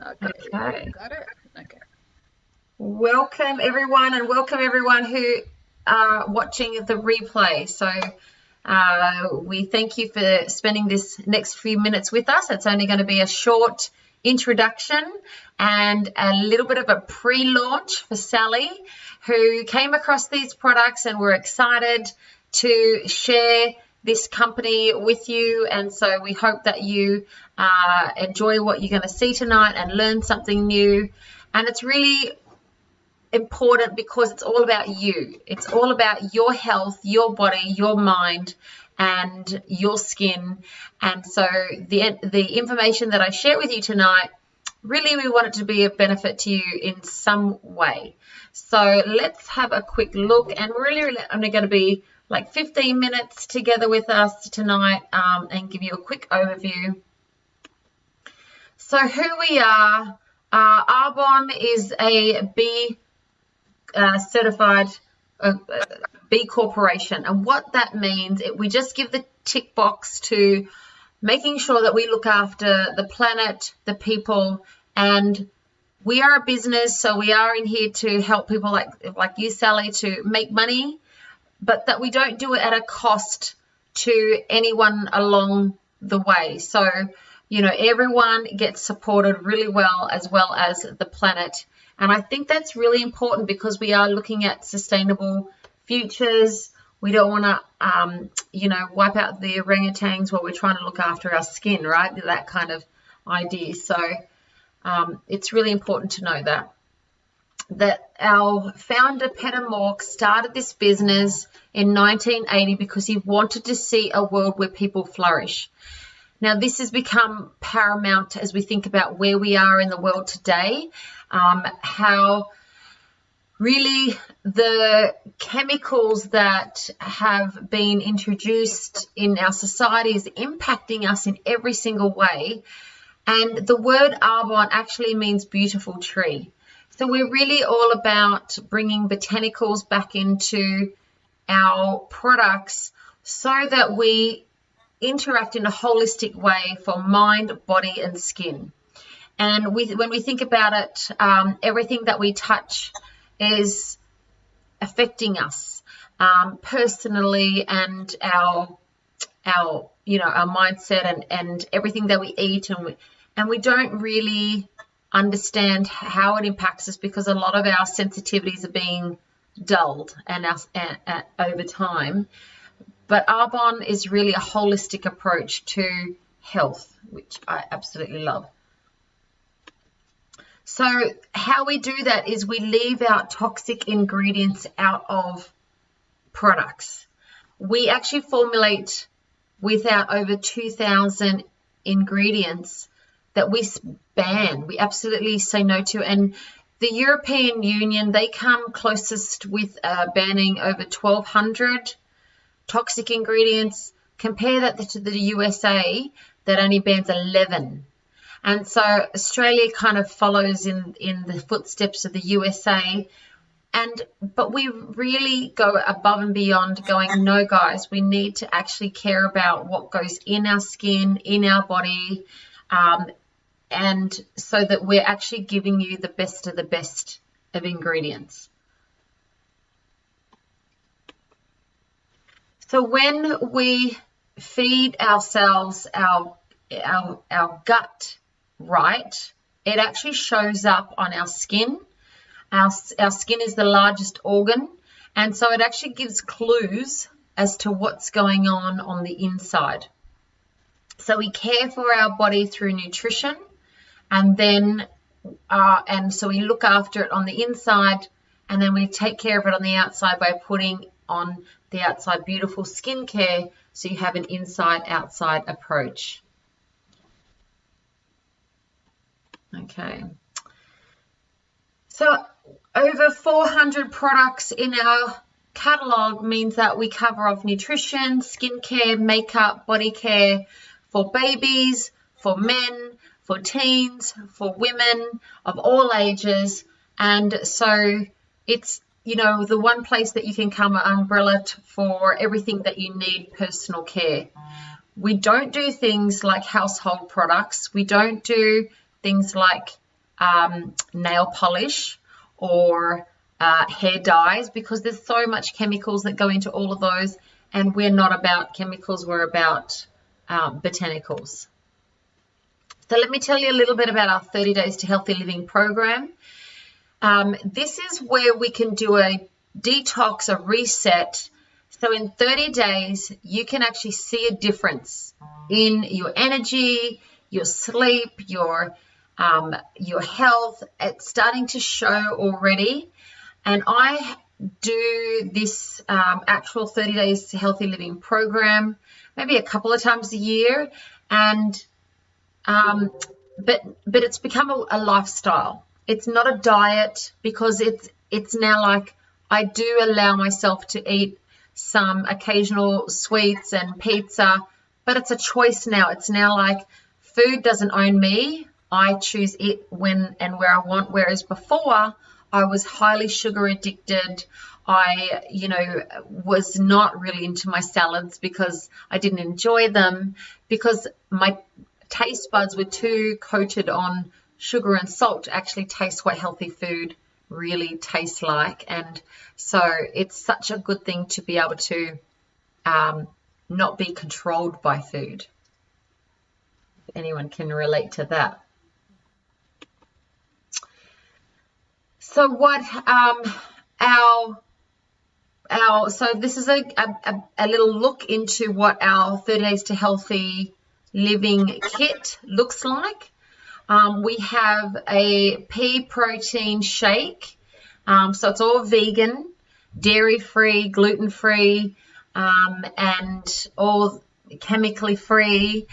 Okay. Got it? Okay. Welcome everyone, and welcome everyone who are watching the replay. So we thank you for spending this next few minutes with us. It's only going to be a short introduction and a little bit of a pre-launch for Sally, who came across these products, and we're excited to share this company with you. And so we hope that you enjoy what you're going to see tonight and learn something new. And it's really important because it's all about you. It's all about your health, your body, your mind, and your skin. And so the information that I share with you tonight, really we want it to be a benefit to you in some way. So let's have a quick look, and really I'm going to be like 15 minutes together with us tonight and give you a quick overview. So who we are, Arbonne is a B certified B Corporation, and what that means, we just give the tick box to making sure that we look after the planet, the people, and we are a business, so we are in here to help people like you, Sally, to make money, but that we don't do it at a cost to anyone along the way. So, you know, everyone gets supported really well as the planet. And I think that's really important because we are looking at sustainable futures. We don't want to, you know, wipe out the orangutans while we're trying to look after our skin, right? That kind of idea. So it's really important to know that our founder, Peter Mork, started this business in 1980 because he wanted to see a world where people flourish. Now, this has become paramount as we think about where we are in the world today, how really the chemicals that have been introduced in our society is impacting us in every single way. And the word Arbonne actually means beautiful tree. So we're really all about bringing botanicals back into our products so that we interact in a holistic way for mind, body, and skin. And when we think about it, everything that we touch is affecting us personally, and our you know, our mindset and everything that we eat, and we don't really understand how it impacts us because a lot of our sensitivities are being dulled and over time. But Arbonne is really a holistic approach to health, which I absolutely love. So how we do that is we leave out toxic ingredients out of products. We actually formulate without over 2,000 ingredients that we ban. We absolutely say no to. And the European Union, they come closest with banning over 1,200 toxic ingredients. Compare that to the USA that only bans 11. And so Australia kind of follows in the footsteps of the USA. But we really go above and beyond, going, no guys, we need to actually care about what goes in our skin, in our body, and so that we're actually giving you the best of ingredients. So when we feed ourselves our gut right, it actually shows up on our skin. Our skin is the largest organ, and so it actually gives clues as to what's going on the inside. So we care for our body through nutrition, and then so we look after it on the inside, and then we take care of it on the outside by putting on the outside beautiful skincare, so you have an inside-outside approach. Okay. So over 400 products in our catalogue means that we cover off nutrition, skincare, makeup, body care for babies, for men, for teens, for women of all ages. And so it's, you know, the one place that you can come, an umbrella for everything that you need personal care. We don't do things like household products. We don't do things like nail polish or hair dyes, because there's so much chemicals that go into all of those, and we're not about chemicals, we're about botanicals. So let me tell you a little bit about our 30 Days to Healthy Living program. This is where we can do a detox, a reset. So in 30 days, you can actually see a difference in your energy, your sleep, your health. It's starting to show already. And I do this actual 30 Days to Healthy Living program maybe a couple of times a year, and but it's become a lifestyle. It's not a diet, because it's now like I do allow myself to eat some occasional sweets and pizza, but it's a choice now. It's now like food doesn't own me. I choose it when and where I want, whereas before I was highly sugar addicted. I, was not really into my salads because I didn't enjoy them, because my taste buds were too coated on sugar and salt to actually taste what healthy food really tastes like. And so it's such a good thing to be able to not be controlled by food. If anyone can relate to that. So what so this is a little look into what our 30 Days to Healthy Living kit looks like. We have a pea protein shake. So it's all vegan, dairy-free, gluten-free, and all chemically free,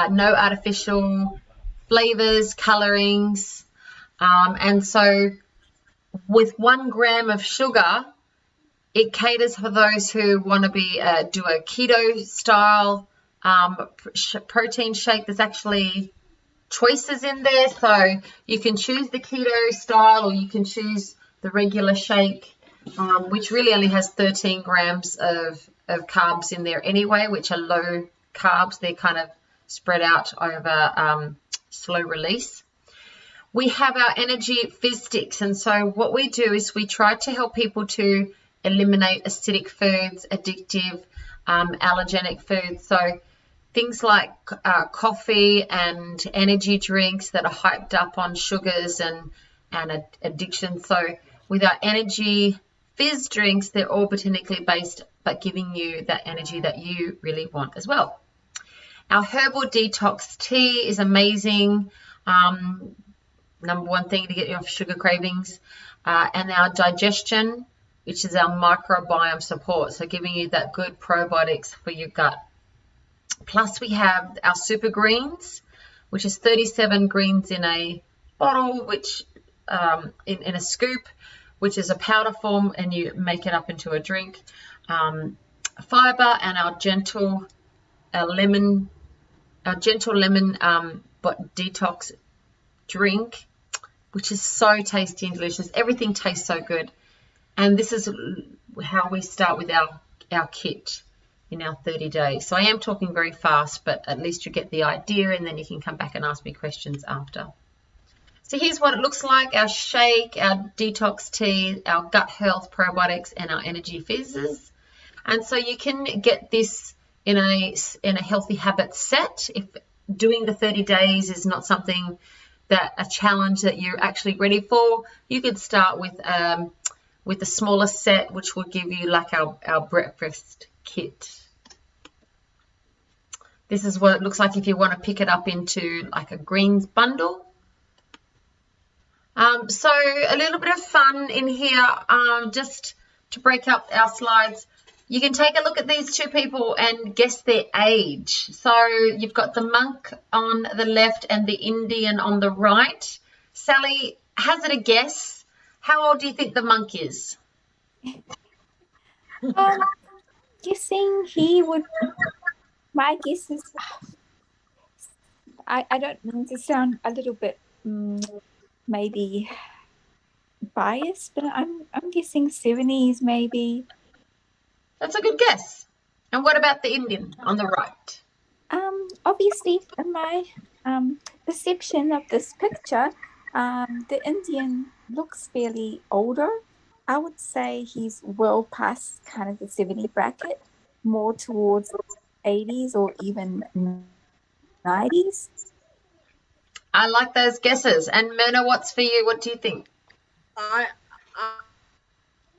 no artificial flavors, colorings. And so with 1 gram of sugar, it caters for those who want to do a keto style protein shake. There's actually choices in there, so you can choose the keto style or you can choose the regular shake, which really only has 13 grams of carbs in there anyway, which are low carbs. They're kind of spread out over slow release. We have our energy fizz sticks, and so what we do is we try to help people to eliminate acidic foods, addictive, allergenic foods. So things like coffee and energy drinks that are hyped up on sugars and addiction. So with our energy fizz drinks, they're all botanically based, but giving you that energy that you really want as well. Our herbal detox tea is amazing. Number one thing to get you off sugar cravings. And our digestion, which is our microbiome support, so giving you that good probiotics for your gut. Plus we have our super greens, which is 37 greens in a bottle, which in a scoop, which is a powder form, and you make it up into a drink. Fiber, and our gentle lemon detox drink, which is so tasty and delicious. Everything tastes so good. And this is how we start with our kit in our 30 days. So I am talking very fast, but at least you get the idea, and then you can come back and ask me questions after. So here's what it looks like: our shake, our detox tea, our gut health probiotics, and our energy fizzes. And so you can get this in a healthy habit set. If doing the 30 days is not something a challenge that you're actually ready for, you could start with the smaller set, which will give you like our breakfast kit. This is what it looks like if you want to pick it up into like a greens bundle. So a little bit of fun in here, just to break up our slides. You can take a look at these two people and guess their age. So you've got the monk on the left and the Indian on the right. Sally, hazard a guess. How old do you think the monk is? Guessing my guess is, I don't mean to sound a little bit maybe biased, but I'm guessing 70s maybe. That's a good guess. And what about the Indian on the right? Obviously, in my perception of this picture, The Indian looks fairly older. I would say he's well past kind of the 70 bracket, more towards 80s or even 90s. I like those guesses. And Myrna, what's for you? What do you think? I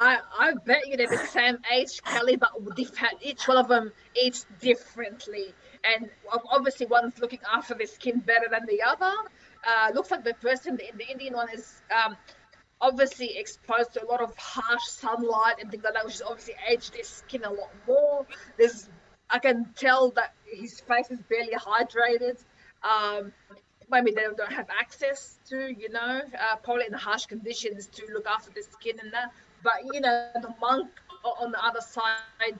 I bet you they're the same age, Kelly, but each one of them aged differently. And obviously, one's looking after their skin better than the other. Looks like the person, the Indian one, is obviously exposed to a lot of harsh sunlight and things like that, which is obviously aged their skin a lot more. I can tell that his face is barely hydrated. Maybe they don't have access to, probably in harsh conditions to look after the skin and that. But, the monk on the other side,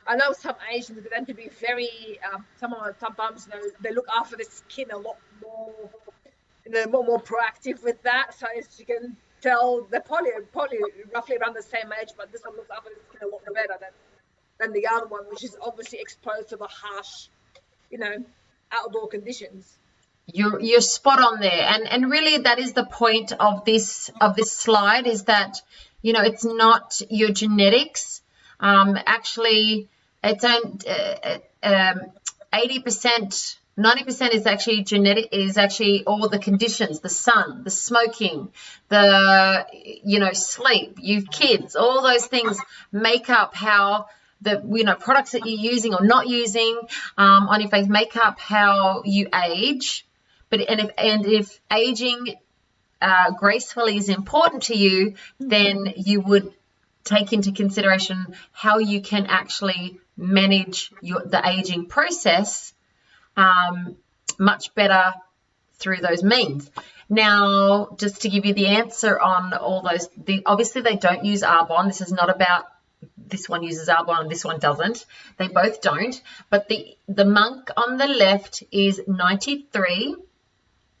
I know some Asians tend to be very, sometimes, they look after the skin a lot more, more proactive with that. So as you can tell, they're probably roughly around the same age, but this one looks after the skin a lot better than the other one, which is obviously exposed to the harsh, outdoor conditions. You're spot on there, and really that is the point of this slide, is that it's not your genetics. Actually, it's 80%, 90% is actually genetic, is actually all the conditions: the sun, the smoking, the sleep, you kids, all those things make up how the products that you're using or not using on your face make up how you age. But if aging gracefully is important to you, then you would take into consideration how you can actually manage the aging process much better through those means. Now, just to give you the answer on all those, obviously they don't use Arbonne. This is not about this one uses Arbonne and this one doesn't. They both don't. But the monk on the left is 93.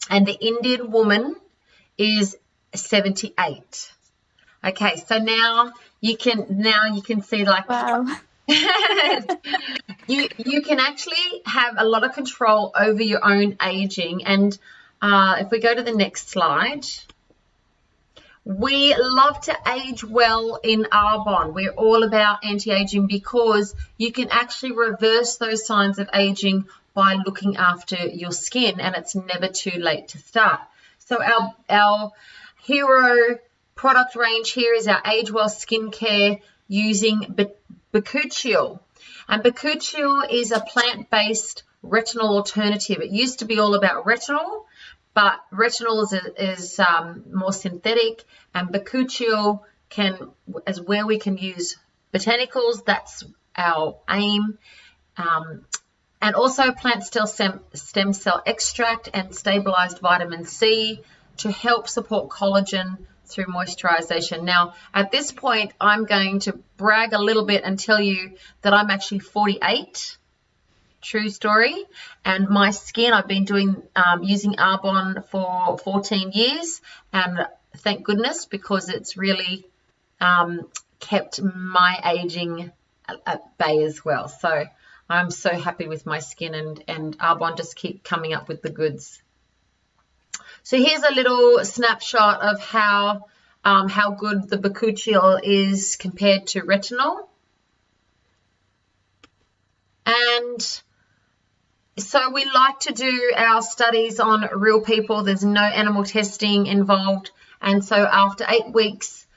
And the Indian woman is 78. Okay, so now you can see, like, wow. you can actually have a lot of control over your own aging. And if we go to the next slide, we love to age well in Arbonne. We're all about anti-aging because you can actually reverse those signs of aging by looking after your skin, and it's never too late to start. So our hero product range here is our Age Well skincare using bakuchiol. And bakuchiol is a plant-based retinol alternative. It used to be all about retinol, but retinol is more synthetic, and bakuchiol is where we can use botanicals. That's our aim. And also plant stem cell extract and stabilized vitamin C to help support collagen through moisturization. Now, at this point, I'm going to brag a little bit and tell you that I'm actually 48. True story. And my skin, I've been using Arbonne for 14 years, and thank goodness, because it's really kept my aging at bay as well. So I'm so happy with my skin, and Arbonne just keep coming up with the goods. So here's a little snapshot of how good the bakuchiol is compared to retinol. And so we like to do our studies on real people. There's no animal testing involved. And so after 8 weeks,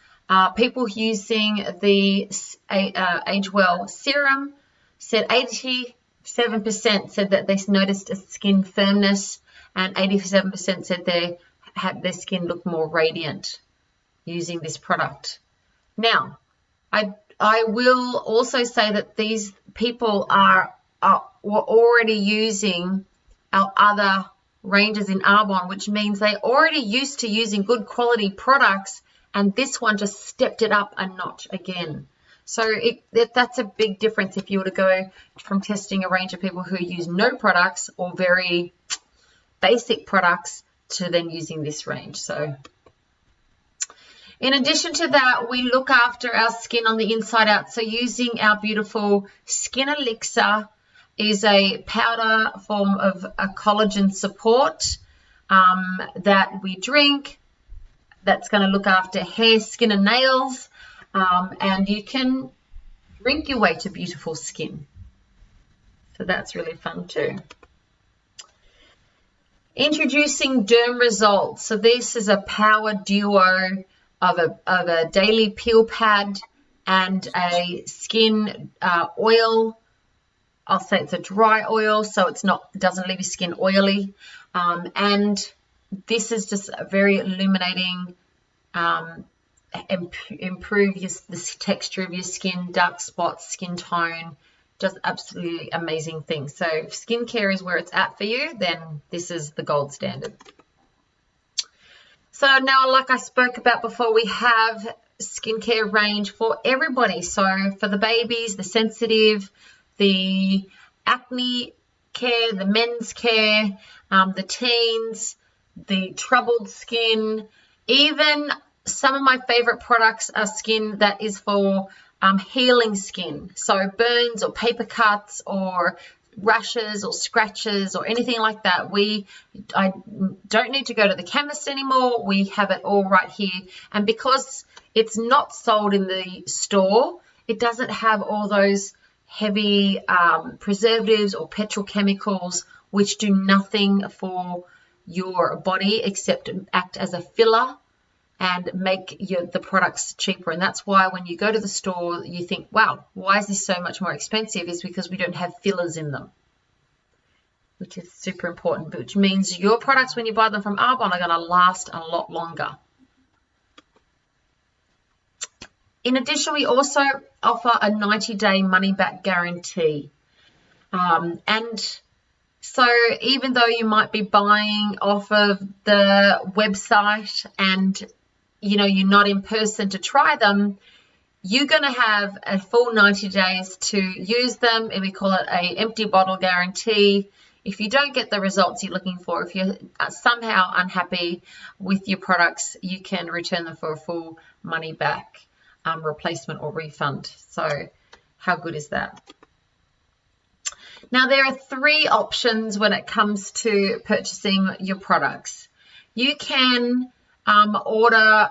people using the Age Well serum said 87% said that they noticed a skin firmness, and 87% said they had their skin look more radiant using this product. Now, I will also say that these people were already using our other ranges in Arbonne, which means they already used to using good quality products, and this one just stepped it up a notch again. So that's a big difference if you were to go from testing a range of people who use no products or very basic products to then using this range. So in addition to that, we look after our skin on the inside out. So using our beautiful Skin Elixir is a powder form of a collagen support. that we drink that's going to look after hair, skin, and nails. And you can drink your way to beautiful skin. So that's really fun too. Introducing Derm Results. So this is a power duo of a daily peel pad and a skin oil. I'll say it's a dry oil, so it doesn't leave your skin oily. And this is just a very illuminating, improve the texture of your skin, dark spots, skin tone, just absolutely amazing things. So if skincare is where it's at for you, then this is the gold standard. So now, like I spoke about before, we have skincare range for everybody. So for the babies, the sensitive, the acne care, the men's care, the teens, the troubled skin, even some of my favorite products are skin that is for healing skin. So burns or paper cuts or rashes or scratches or anything like that. I don't need to go to the chemist anymore. We have it all right here. And because it's not sold in the store, it doesn't have all those heavy preservatives or petrochemicals which do nothing for your body except act as a filler and make the products cheaper. And that's why when you go to the store, you think, wow, why is this so much more expensive? Is because we don't have fillers in them, which is super important, which means your products, when you buy them from Arbonne, are going to last a lot longer. In addition, we also offer a 90-day money-back guarantee. And so even though you might be buying off of the website and you're not in person to try them, you're going to have a full 90 days to use them, and we call it a empty bottle guarantee. If you don't get the results you're looking for, if you're somehow unhappy with your products, you can return them for a full money back replacement or refund. So how good is that? Now, there are 3 options when it comes to purchasing your products. You can order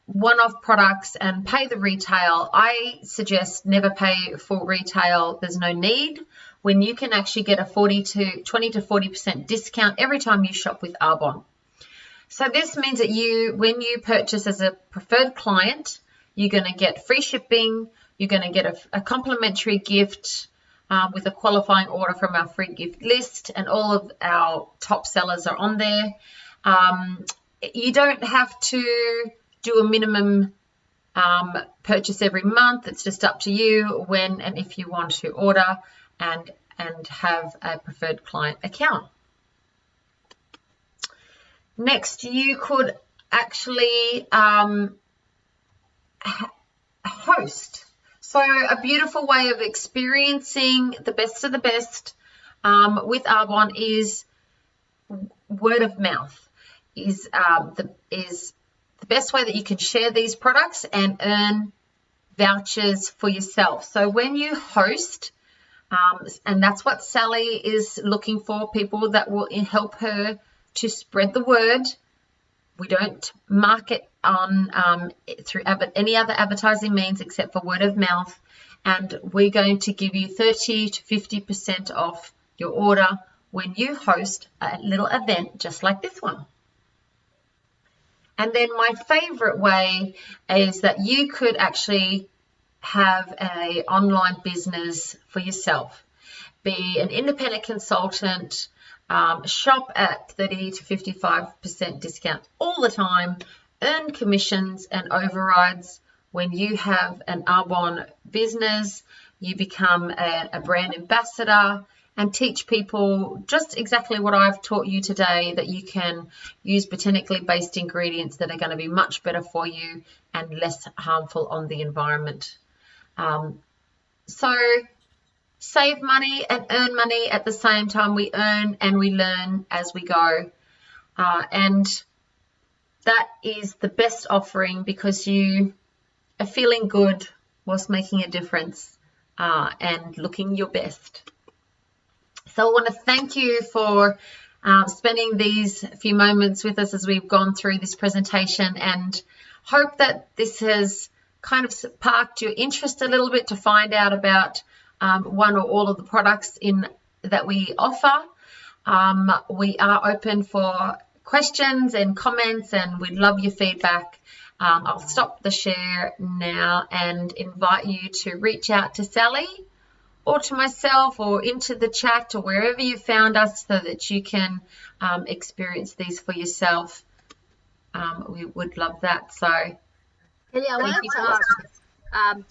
one-off products and pay the retail. I suggest never pay full retail. There's no need, when you can actually get a 20 to 40% discount every time you shop with Arbonne. So this means that when you purchase as a preferred client, you're going to get free shipping, you're going to get a complimentary gift with a qualifying order from our free gift list, and all of our top sellers are on there. You don't have to do a minimum purchase every month. It's just up to you when and if you want to order and have a preferred client account. Next, you could actually host. So a beautiful way of experiencing the best of the best with Arbonne is word of mouth. Is the best way that you can share these products and earn vouchers for yourself. So when you host, and that's what Sally is looking for, people that will help her to spread the word. We don't market on through any other advertising means except for word of mouth, and we're going to give you 30 to 50% off your order when you host a little event just like this one. And then my favorite way is that you could actually have an online business for yourself. Be an independent consultant, shop at 30 to 55% discount all the time, earn commissions and overrides. When you have an Arbonne business, you become a brand ambassador and teach people just exactly what I've taught you today, that you can use botanically based ingredients that are going to be much better for you and less harmful on the environment. So save money and earn money at the same time. We earn and we learn as we go. And that is the best offering, because you are feeling good whilst making a difference and looking your best. So I want to thank you for spending these few moments with us as we've gone through this presentation, and hope that this has kind of sparked your interest a little bit to find out about one or all of the products that we offer. We are open for questions and comments, and we'd love your feedback. I'll stop the share now and invite you to reach out to Sally or to myself or into the chat or wherever you found us, so that you can experience these for yourself. We would love that. So Kelly, I wanted to ask,